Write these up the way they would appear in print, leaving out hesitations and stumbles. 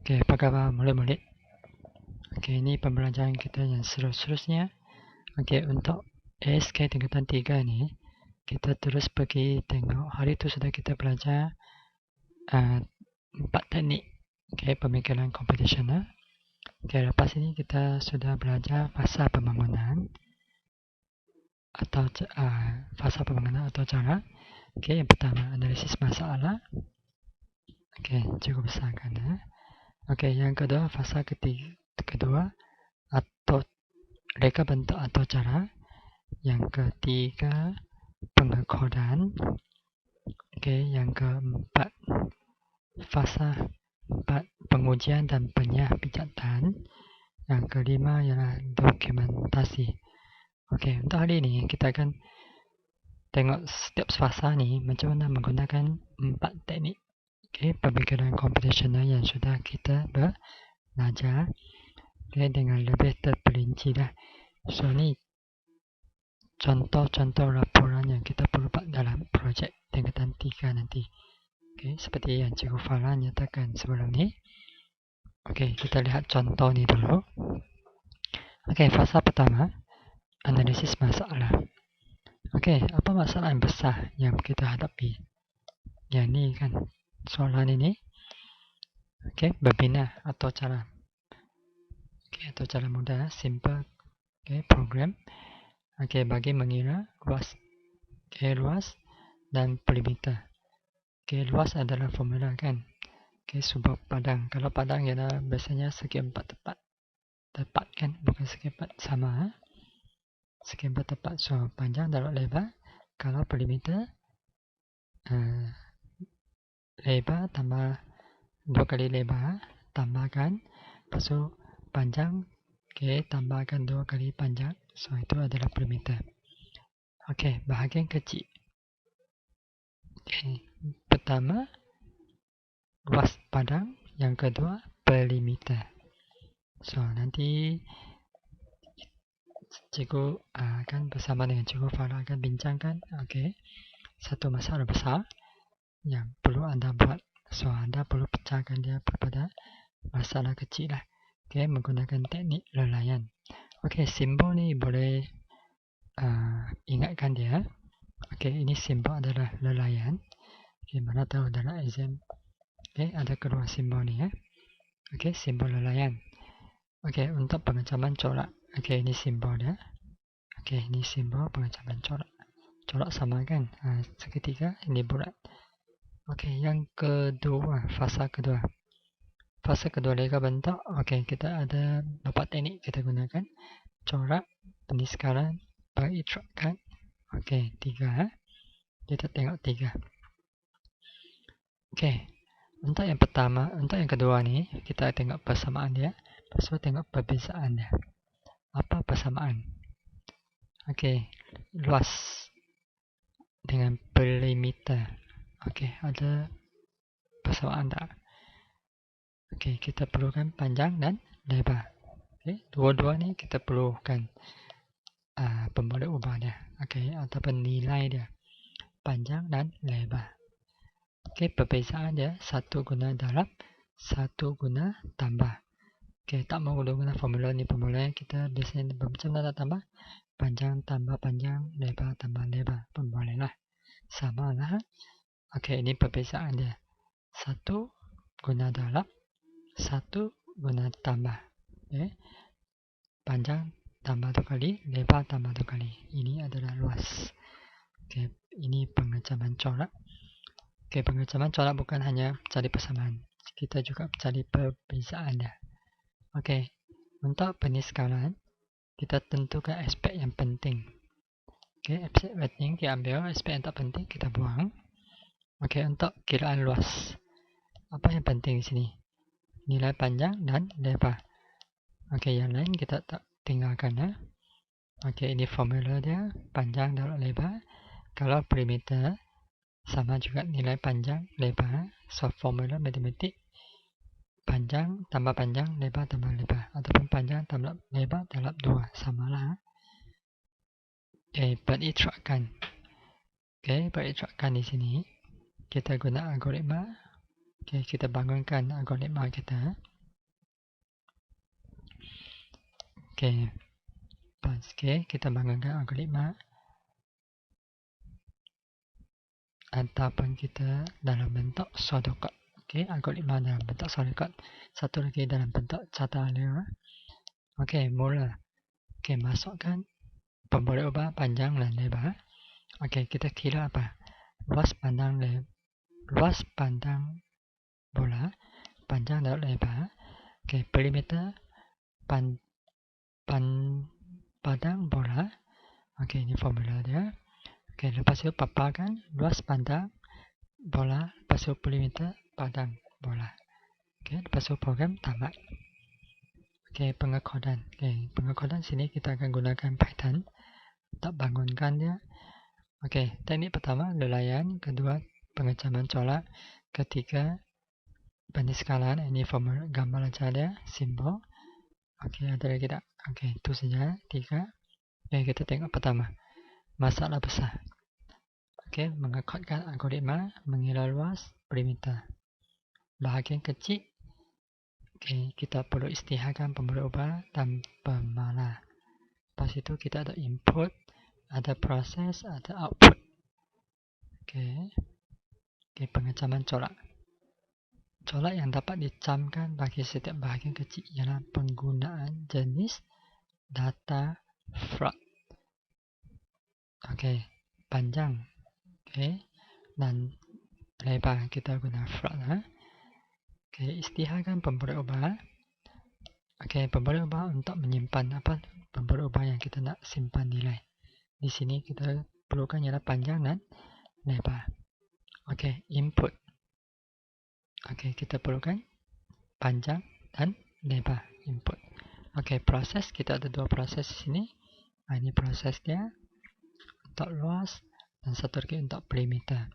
Oke, apa kabar murid-murid? Oke, ini pembelajaran kita yang seterusnya. Oke, untuk ASK tingkatan 3 ni, kita terus pergi tengok. Hari tu sudah kita belajar 4 teknik pemikiran computational. Oke, lepas ini kita sudah belajar fasa pembangunan atau cara. Oke, yang pertama analisis masalah. Oke, cukup besar kan ya. Oke, yang kedua fasa kedua atau reka bentuk atau cara. Yang ketiga pengekodan. Oke, yang keempat fasa pengujian dan penyahpijatan. Yang kelima ialah dokumentasi. Oke, untuk hari ini kita akan tengok setiap fasa ni macam mana menggunakan 4 teknik pemikiran computational yang sudah kita belajar dengan lebih terperinci dah. So ni contoh-contoh laporan yang kita perlu buat dalam projek tingkatan 3 nanti. Seperti yang Cikgu Farah nyatakan sebelum ni. Kita lihat contoh ni dulu. Fasa pertama, analisis masalah. Apa masalah yang besar yang kita hadapi? Yang ni kan soalan ini. Berbina atau cara. Atau cara mudah, simple program. Bagi mengira luas dan perimeter. Luas adalah formula kan. Sebuah padang. Kalau padang ialah biasanya segi 4 tepat. Tepat kan, bukan segi 4 sama. Segi 4 tepat. So, panjang darab lebar. Kalau perimeter lebar tambah 2 kali lebar, tambahkan. Lepas tu panjang, tambahkan 2 kali panjang. So, itu adalah perimeter. Bahagian kecil. Pertama, luas padang. Yang kedua, perimeter. So, nanti cikgu akan bersama dengan Cikgu Farah akan bincangkan satu masalah besar yang perlu anda buat. So, anda perlu pecahkan dia kepada masalah kecil lah. Menggunakan teknik lelayan. Simbol ni boleh ingatkan dia. Ini simbol adalah lelayan. Mana tahu dalam exam ada kedua simbol ni simbol lelayan. Untuk pengecaman corak. Ini simbol dia. Ini simbol pengecaman corak. Corak sama kan? Segitiga, ini bulat. Yang kedua, fasa kedua. Fasa kedua reka bentuk. Kita ada beberapa teknik kita gunakan. Corak, peniskaran, peritrakan. 3. Kita tengok 3. Untuk yang pertama, untuk yang kedua ni, kita tengok persamaan dia. Lepas tu tengok perbezaan dia. Apa persamaan? Luas dengan perimeter. Ada persamaan tak? Kita perlukan panjang dan lebar. Dua-dua ni kita perlukan boleh ubah dia. Ataupun nilai dia. Panjang dan lebar. Perbezaan dia 1 guna darab, 1 guna tambah. Tak mahu guna formula ni. Formula kita biasanya macam mana tambah? Panjang tambah panjang, lebar tambah lebar. Boleh lah. Sama lah. Ini perbezaan dia. 1 guna darab, 1 guna tambah. Panjang tambah 2 kali, lebar tambah 2 kali. Ini adalah luas. Ini pengecaman corak. Pengecaman corak bukan hanya cari persamaan. Kita juga cari perbezaan dia. Untuk peniskaran, kita tentukan aspek yang penting. Aspek penting kita ambil, aspek yang tak penting kita buang. Untuk kiraan luas. Apa yang penting di sini? Nilai panjang dan lebar. Yang lain kita tak tinggalkan. Ini formula dia. Panjang darab lebar. Kalau perimeter, sama juga nilai panjang, lebar. So, formula matematik. Panjang tambah panjang, lebar tambah lebar. Ataupun panjang tambah lebar darab 2. Samalah. Peritrakan. Peritrakan di sini. Kita guna algoritma. Kita bangunkan algoritma kita. Oke, kita bangunkan algoritma ataupun kita dalam bentuk pseudocode. Oke, algoritma dalam bentuk pseudocode. Satu lagi dalam bentuk catatan linear. Oke, mula. Oke, masukkan pemboleh ubah panjang dan lebar. Oke, kita kira apa? Luas pandang bola, panjang dan lebar. Oke, perimeter padang bola. Oke, ini formula dia. Oke, lepas itu paparkan luas pandang bola, lepas itu perimeter padang bola. Oke, lepas itu program tamat. Oke, pengekodan. Oke, pengekodan sini kita akan gunakan Python untuk bangunkan dia. Oke, teknik pertama lelayan, kedua pengecaman colak, ketiga peniskalan. Ini formula gambar aja dia, simbol. Oke, ada lagi tak? Oke, itu saja 3. Oke, kita tengok pertama. Masalah besar. Oke, mengekodkan algoritma mengira luas perimeter. Bahagian kecil. Oke, kita perlu istiharkan pemboleh ubah dan pemalah. Lepas itu kita ada input, ada proses, ada output. Oke, pengecaman colak. Colak yang dapat dicamkan bagi setiap bahagian kecil ialah penggunaan jenis data float. Oke, panjang. Oke, dan lebar kita guna float. Oke, istiharkan pemboleh ubah. Oke, pemboleh ubah untuk menyimpan apa? Pemboleh ubah yang kita nak simpan nilai. Di sini kita perlukan ialah panjang dan lebar. Oke, input. Oke, kita perlukan panjang dan lebar input. Oke, proses. Kita ada 2 proses di sini. Ini proses dia untuk luas dan satu lagi untuk perimeter.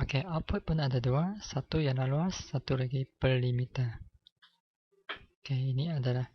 Oke, output pun ada 2. Satu yang luas, satu lagi perimeter. Oke, ini adalah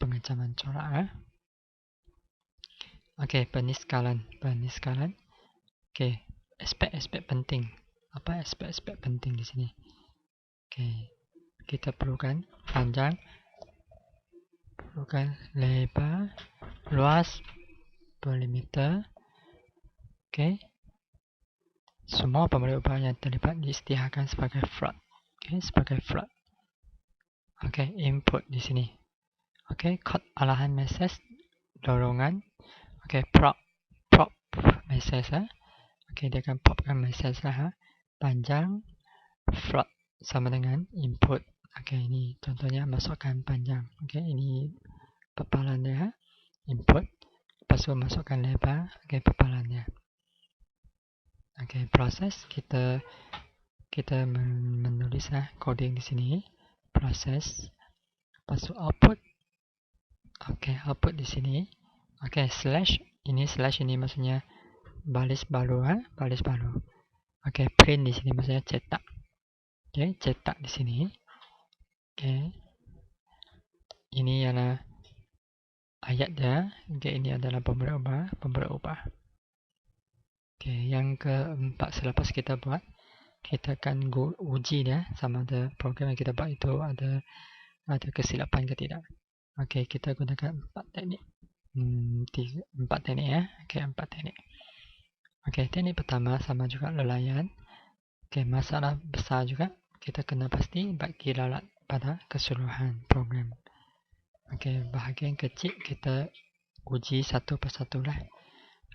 pengecaman corak. Oke, peniskalan. Oke, aspek-aspek penting. Apa aspek-aspek penting di sini? Oke, kita perlukan panjang, perlukan lebar, luas, perimeter. Oke, semua pemboleh ubah yang terlibat diisytiharkan sebagai float. Oke, sebagai float. Oke, input di sini. Oke, kod arahan message, dorongan. Oke, prop message. Oke, dia akan popkan message lah. Panjang, float sama dengan input. Oke, ini contohnya masukkan panjang. Oke, ini paparannya, input. Lepas itu masukkan lebar. Oke, paparannya. Oke, proses kita menulis coding di sini. Proses. Lepas itu output. Oke, output di sini. Oke, slash ini maksudnya baris baru. Oke, print di sini maksudnya cetak. Oke, cetak di sini. Oke, ini adalah ayatnya. Oke, ini adalah pemboleh ubah. Oke, yang keempat selepas kita buat, kita akan uji dia sama ada program yang kita buat itu ada kesilapan ke tidak. Oke, kita gunakan 4 teknik. 4 teknik ya. Oke, 4 teknik. Oke, teknik pertama sama juga lelayan. Oke, masalah besar juga. Kita kena pasti bagi lalat pada keseluruhan program. Oke, bahagian kecil kita uji satu persatu lah.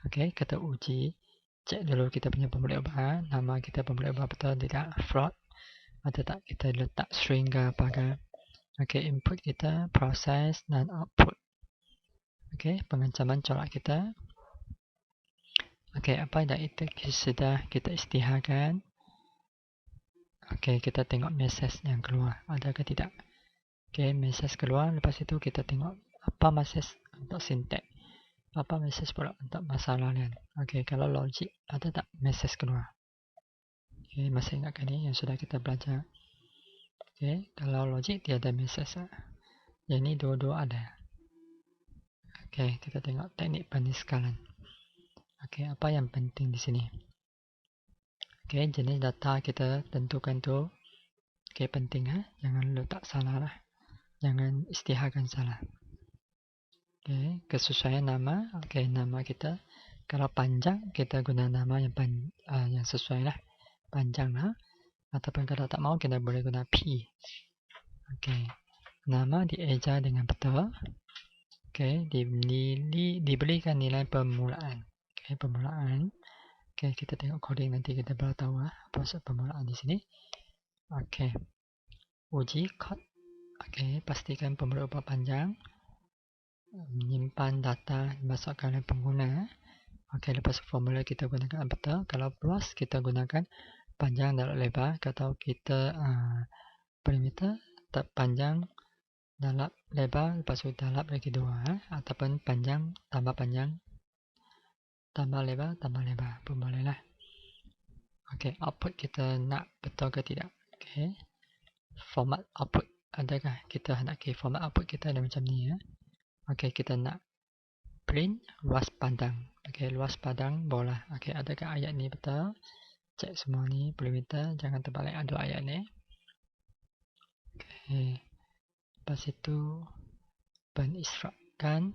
Oke, kita uji. Cek dulu kita punya pemboleh ubah. Nama kita pemboleh ubah betul tidak float. Atau tak kita letak string ke apa. Oke, input kita, proses dan output. Oke, pengecaman colak kita. Oke, apa yang itu sudah kita isytiharkan. Oke, kita tengok message yang keluar. Ada ke tidak? Oke, message keluar. Lepas itu kita tengok apa message untuk syntax. Apa message pula untuk masalah lain. Oke, kalau logic ada tak message keluar? Oke, masih ingatkan ini yang sudah kita belajar. Oke, kalau logic tiada message. Yang ini dua-dua ada. Oke, kita tengok teknik peniskalan. Oke, apa yang penting di sini? Oke, jenis data kita tentukan tu. Oke, penting jangan letak salah lah. Jangan isytiharkan salah. Oke, kesesuaian nama. Oke, nama kita kalau panjang kita guna nama yang sesuai lah, panjang lah. Ataupun kalau tak mau kita boleh guna P. Oke, nama dieja dengan betul. Oke, diberikan nilai permulaan. Oke, permulaan. Oke, kita tengok coding nanti kita baru tahu apa maksud permulaan di sini. Oke, uji code. Oke, pastikan pemberi upah panjang. Menyimpan data dimasukkan oleh pengguna. Oke, lepas formula kita gunakan betul. Kalau plus kita gunakan panjang dan lebar. Kalau kita perimeter panjang dalam lebar, lepas itu dalam lagi 2 ataupun panjang tambah lebar pun boleh lah. Oke, output kita nak betul ke tidak. Oke, format output adakah kita nak format output kita ada macam ni ya. Oke, kita nak print luas padang. Oke, luas padang bola. Oke, adakah ayat ni betul? Cek semua ni perimeter, jangan terbalik ada ayat ni. Oke, lepas itu instruksikan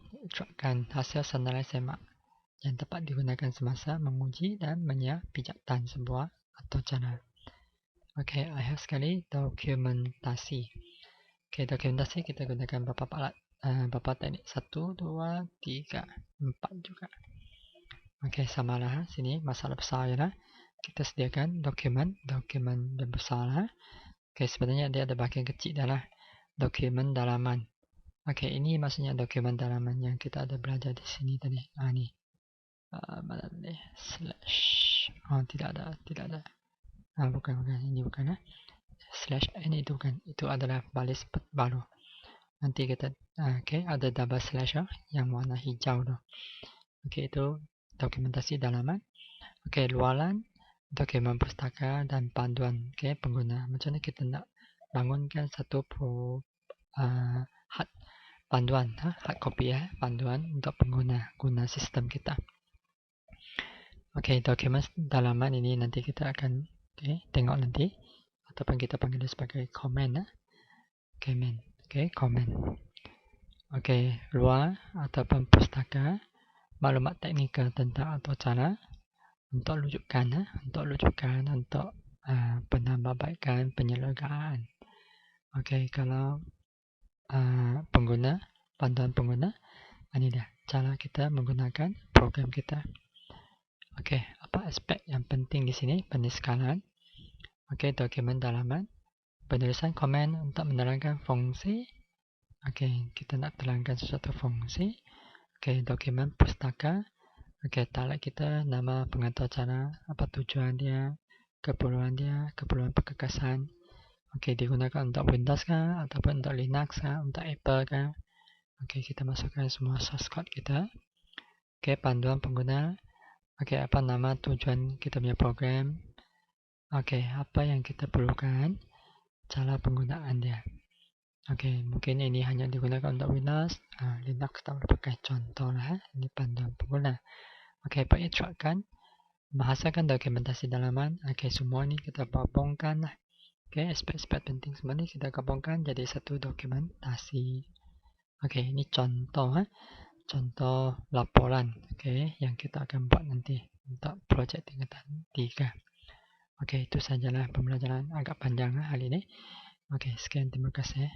hasil senarai semak yang tepat digunakan semasa menguji dan menyapijatan sebuah atau cara. Oke, I have sekali dokumentasi. Oke, dokumentasi kita gunakan beberapa teknik 1, 2, 3, 4 juga. Oke, samalah sini masalah besar ya lah. Kita sediakan dokumen besar lah. Oke, sebenarnya dia ada bahagian kecil dah lah. Dokumen dalaman. Oke, ini maksudnya dokumen dalaman yang kita ada belajar di sini tadi. Ni. Mana ni? Slash. Oh, tidak ada. Bukan. Ini bukan. Slash ini itu bukan. Itu adalah baris baru. Nanti kita, ada double slash yang warna hijau tu. Oke, itu dokumentasi dalaman. Oke, luaran, dokumen pustaka dan panduan pengguna. Macam mana kita nak bangunkan satu hard panduan, hard copy panduan untuk pengguna guna sistem kita. Oke, dokumen dalaman ini nanti kita akan tengok nanti ataupun kita panggil sebagai comment. Comment. Oke, luar ataupun pustaka maklumat teknikal tentang atau cara untuk rujukan untuk penambahbaikan penyelenggaraan. Oke, kalau panduan pengguna, ini dah cara kita menggunakan program kita. Oke, apa aspek yang penting di sini? Peniscalan. Oke, dokumen dalaman. Penulisan komen untuk menerangkan fungsi. Oke, kita nak terangkan sesuatu fungsi. Oke, dokumen pustaka. Oke, tarik kita nama pengatur cara, apa tujuan dia, keperluan perkekasan. Oke, digunakan untuk Windows kah, ataupun untuk Linux kah, untuk Apple kah. Oke, kita masukkan semua source code kita. Oke, panduan pengguna. Oke, apa nama tujuan kita punya program. Oke, apa yang kita perlukan, cara penggunaan dia. Oke, mungkin ini hanya digunakan untuk Windows, Linux tak boleh pakai contoh lah. Ini panduan pengguna. Oke, penginstruksikan menghasilkan dokumentasi dalaman. Oke, semua ni kita gabungkan lah. Oke, aspek-aspek penting semua ni kita gabungkan jadi satu dokumentasi. Oke, ini contoh contoh laporan yang kita akan buat nanti untuk projek tingkatan 3. Oke, itu sajalah pembelajaran agak panjang hari ini. Oke, sekian, terima kasih.